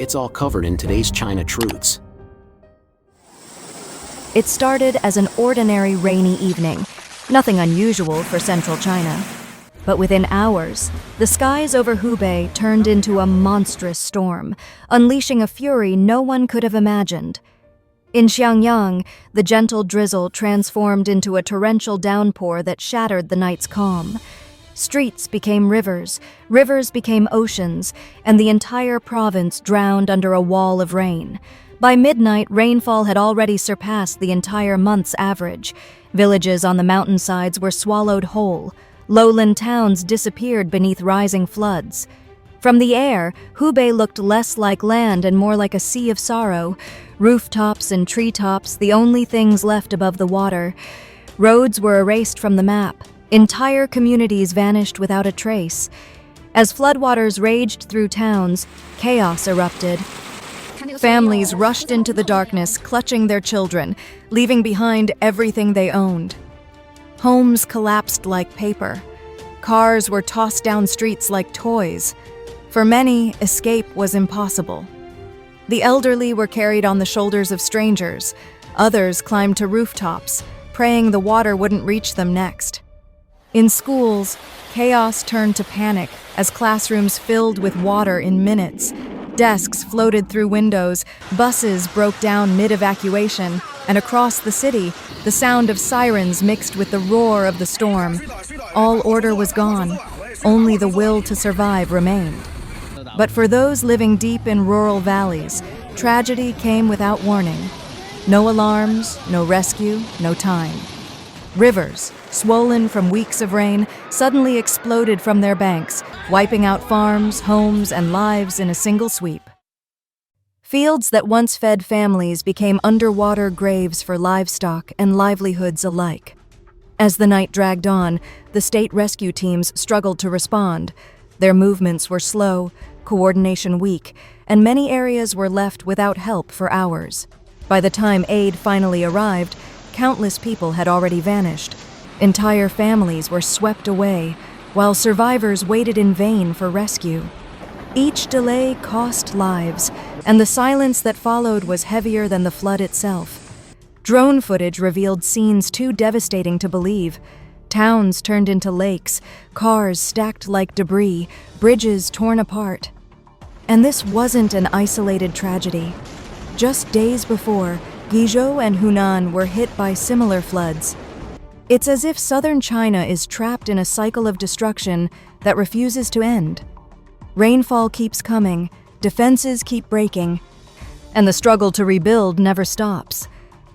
It's all covered in today's China Truths. It started as an ordinary rainy evening, nothing unusual for central China. But within hours, the skies over Hubei turned into a monstrous storm, unleashing a fury no one could have imagined. In Xiangyang, the gentle drizzle transformed into a torrential downpour that shattered the night's calm. Streets became rivers, rivers became oceans, and the entire province drowned under a wall of rain. By midnight, rainfall had already surpassed the entire month's average. Villages on the mountainsides were swallowed whole. Lowland towns disappeared beneath rising floods. From the air, Hubei looked less like land and more like a sea of sorrow. Rooftops and treetops, the only things left above the water. Roads were erased from the map. Entire communities vanished without a trace. As floodwaters raged through towns, chaos erupted. Families rushed into the darkness, clutching their children, leaving behind everything they owned. Homes collapsed like paper. Cars were tossed down streets like toys. For many, escape was impossible. The elderly were carried on the shoulders of strangers. Others climbed to rooftops, praying the water wouldn't reach them next. In schools, chaos turned to panic as classrooms filled with water in minutes. Desks floated through windows, buses broke down mid-evacuation, and across the city, the sound of sirens mixed with the roar of the storm. All order was gone. Only the will to survive remained. But for those living deep in rural valleys, tragedy came without warning. No alarms, no rescue, no time. Rivers, swollen from weeks of rain, suddenly exploded from their banks, wiping out farms, homes, and lives in a single sweep. Fields that once fed families became underwater graves for livestock and livelihoods alike. As the night dragged on, the state rescue teams struggled to respond. Their movements were slow, coordination weak, and many areas were left without help for hours. By the time aid finally arrived, countless people had already vanished. Entire families were swept away, while survivors waited in vain for rescue. Each delay cost lives, and the silence that followed was heavier than the flood itself. Drone footage revealed scenes too devastating to believe. Towns turned into lakes, cars stacked like debris, bridges torn apart. And this wasn't an isolated tragedy. Just days before, Guizhou and Hunan were hit by similar floods. It's as if southern China is trapped in a cycle of destruction that refuses to end. Rainfall keeps coming, defenses keep breaking, and the struggle to rebuild never stops.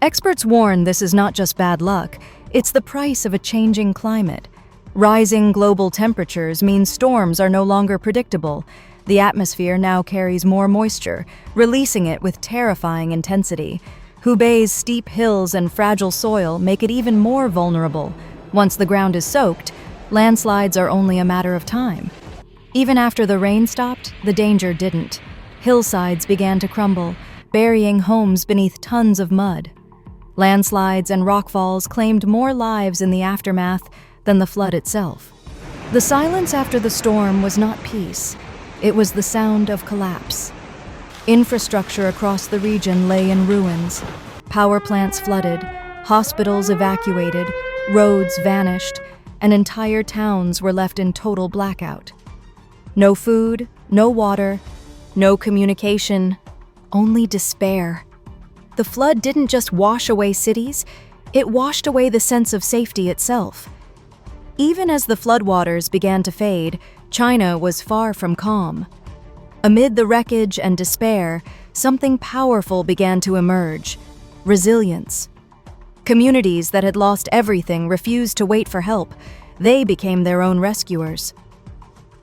Experts warn this is not just bad luck, it's the price of a changing climate. Rising global temperatures mean storms are no longer predictable. The atmosphere now carries more moisture, releasing it with terrifying intensity. Hubei's steep hills and fragile soil make it even more vulnerable. Once the ground is soaked, landslides are only a matter of time. Even after the rain stopped, the danger didn't. Hillsides began to crumble, burying homes beneath tons of mud. Landslides and rockfalls claimed more lives in the aftermath than the flood itself. The silence after the storm was not peace. It was the sound of collapse. Infrastructure across the region lay in ruins. Power plants flooded, hospitals evacuated, roads vanished, and entire towns were left in total blackout. No food, no water, no communication, only despair. The flood didn't just wash away cities, it washed away the sense of safety itself. Even as the floodwaters began to fade, China was far from calm. Amid the wreckage and despair, something powerful began to emerge: resilience. Communities that had lost everything refused to wait for help. They became their own rescuers.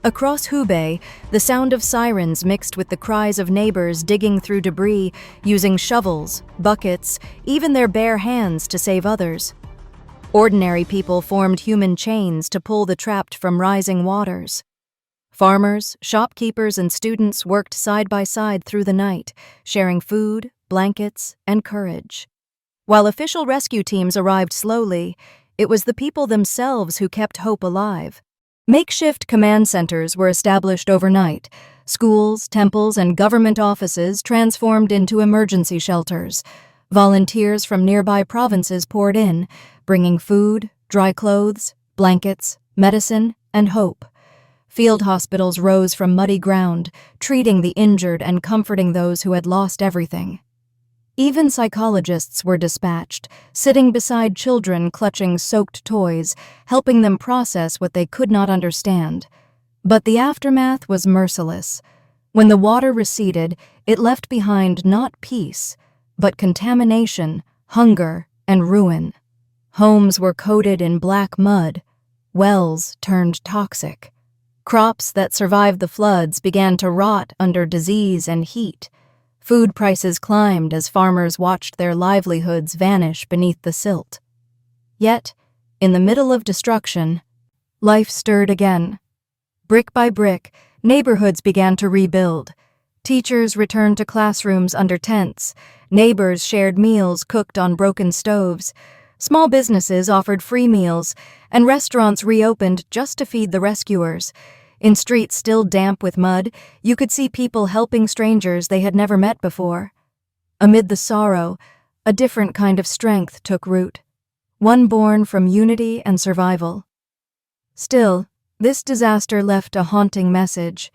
Across Hubei, the sound of sirens mixed with the cries of neighbors digging through debris, using shovels, buckets, even their bare hands to save others. Ordinary people formed human chains to pull the trapped from rising waters. Farmers, shopkeepers, and students worked side by side through the night, sharing food, blankets, and courage. While official rescue teams arrived slowly, it was the people themselves who kept hope alive. Makeshift command centers were established overnight. Schools, temples, and government offices transformed into emergency shelters. Volunteers from nearby provinces poured in, bringing food, dry clothes, blankets, medicine, and hope. Field hospitals rose from muddy ground, treating the injured and comforting those who had lost everything. Even psychologists were dispatched, sitting beside children clutching soaked toys, helping them process what they could not understand. But the aftermath was merciless. When the water receded, it left behind not peace, but contamination, hunger, and ruin. Homes were coated in black mud. Wells turned toxic. Crops that survived the floods began to rot under disease and heat. Food prices climbed as farmers watched their livelihoods vanish beneath the silt. Yet, in the middle of destruction, life stirred again. Brick by brick, neighborhoods began to rebuild. Teachers returned to classrooms under tents. Neighbors shared meals cooked on broken stoves. Small businesses offered free meals, and restaurants reopened just to feed the rescuers. In streets still damp with mud, you could see people helping strangers they had never met before. Amid the sorrow, a different kind of strength took root, one born from unity and survival. Still, this disaster left a haunting message.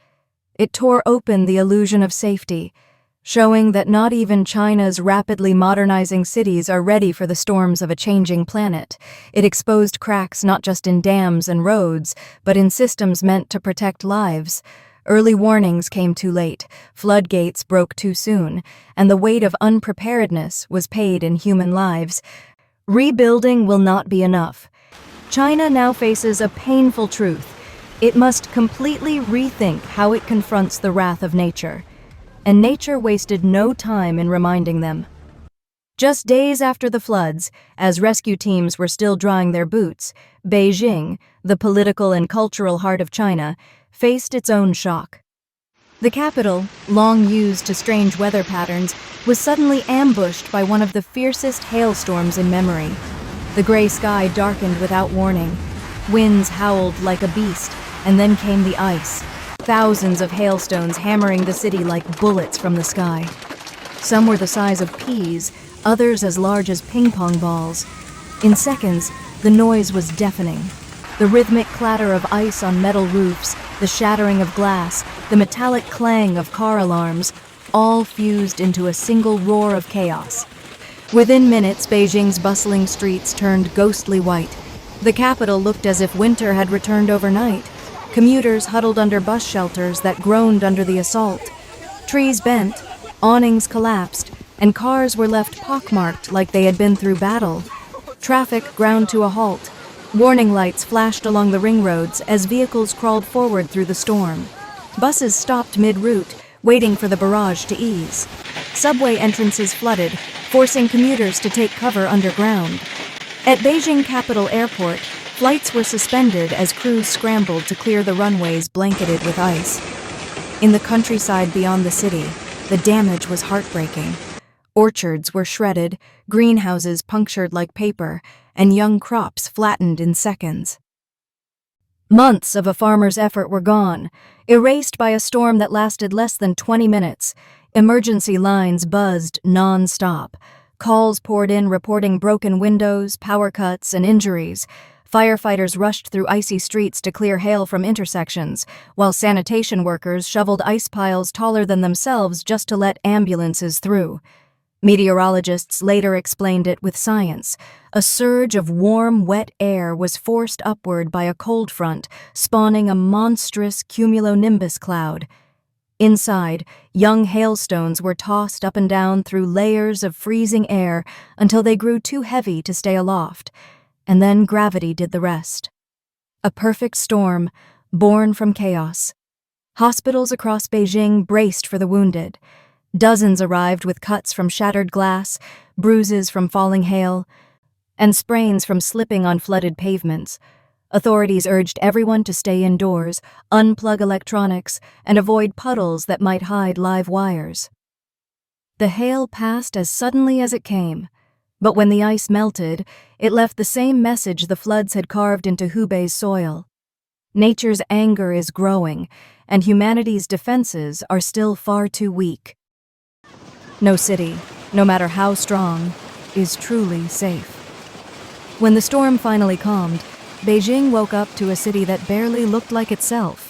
It tore open the illusion of safety, showing that not even China's rapidly modernizing cities are ready for the storms of a changing planet. It exposed cracks not just in dams and roads, but in systems meant to protect lives. Early warnings came too late, floodgates broke too soon, and the weight of unpreparedness was paid in human lives. Rebuilding will not be enough. China now faces a painful truth. It must completely rethink how it confronts the wrath of nature. And nature wasted no time in reminding them. Just days after the floods, as rescue teams were still drying their boots, Beijing, the political and cultural heart of China, faced its own shock. The capital, long used to strange weather patterns, was suddenly ambushed by one of the fiercest hailstorms in memory. The gray sky darkened without warning. Winds howled like a beast, and then came the ice. Thousands of hailstones hammering the city like bullets from the sky. Some were the size of peas, others as large as ping-pong balls. In seconds, the noise was deafening. The rhythmic clatter of ice on metal roofs, the shattering of glass, the metallic clang of car alarms, all fused into a single roar of chaos. Within minutes, Beijing's bustling streets turned ghostly white. The capital looked as if winter had returned overnight. Commuters huddled under bus shelters that groaned under the assault. Trees bent, awnings collapsed, and cars were left pockmarked like they had been through battle. Traffic ground to a halt. Warning lights flashed along the ring roads as vehicles crawled forward through the storm. Buses stopped mid-route, waiting for the barrage to ease. Subway entrances flooded, forcing commuters to take cover underground. At Beijing Capital Airport, flights were suspended as crews scrambled to clear the runways blanketed with ice. In the countryside beyond the city, the damage was heartbreaking. Orchards were shredded, greenhouses punctured like paper, and young crops flattened in seconds. Months of a farmer's effort were gone, erased by a storm that lasted less than 20 minutes. Emergency lines buzzed non-stop. Calls poured in reporting broken windows, power cuts, and injuries. Firefighters rushed through icy streets to clear hail from intersections, while sanitation workers shoveled ice piles taller than themselves just to let ambulances through. Meteorologists later explained it with science. A surge of warm, wet air was forced upward by a cold front, spawning a monstrous cumulonimbus cloud. Inside, young hailstones were tossed up and down through layers of freezing air until they grew too heavy to stay aloft. And then gravity did the rest. A perfect storm, born from chaos. Hospitals across Beijing braced for the wounded. Dozens arrived with cuts from shattered glass, bruises from falling hail, and sprains from slipping on flooded pavements. Authorities urged everyone to stay indoors, unplug electronics, and avoid puddles that might hide live wires. The hail passed as suddenly as it came. But when the ice melted, it left the same message the floods had carved into Hubei's soil. Nature's anger is growing, and humanity's defenses are still far too weak. No city, no matter how strong, is truly safe. When the storm finally calmed, Beijing woke up to a city that barely looked like itself.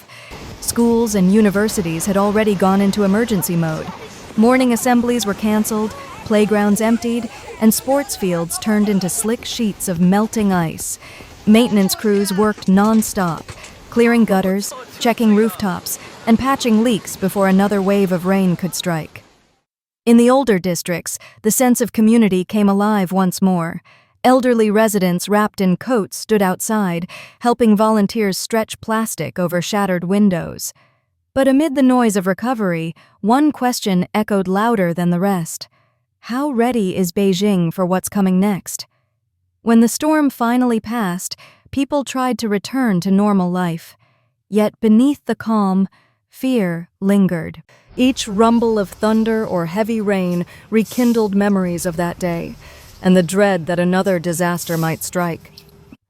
Schools and universities had already gone into emergency mode. Morning assemblies were canceled, playgrounds emptied, and sports fields turned into slick sheets of melting ice. Maintenance crews worked non-stop, clearing gutters, checking rooftops, and patching leaks before another wave of rain could strike. In the older districts, the sense of community came alive once more. Elderly residents wrapped in coats stood outside, helping volunteers stretch plastic over shattered windows. But amid the noise of recovery, one question echoed louder than the rest. How ready is Beijing for what's coming next? When the storm finally passed, people tried to return to normal life. Yet beneath the calm, fear lingered. Each rumble of thunder or heavy rain rekindled memories of that day, and the dread that another disaster might strike.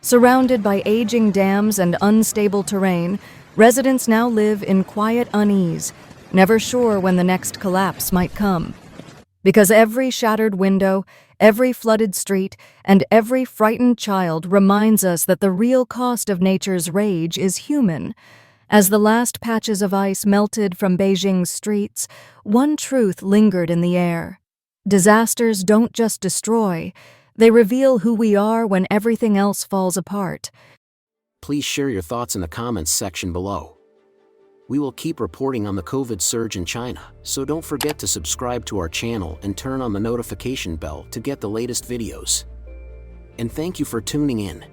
Surrounded by aging dams and unstable terrain, residents now live in quiet unease, never sure when the next collapse might come. Because every shattered window, every flooded street, and every frightened child reminds us that the real cost of nature's rage is human. As the last patches of ice melted from Beijing's streets, one truth lingered in the air. Disasters don't just destroy, they reveal who we are when everything else falls apart. Please share your thoughts in the comments section below. We will keep reporting on the COVID surge in China, so don't forget to subscribe to our channel and turn on the notification bell to get the latest videos. And thank you for tuning in.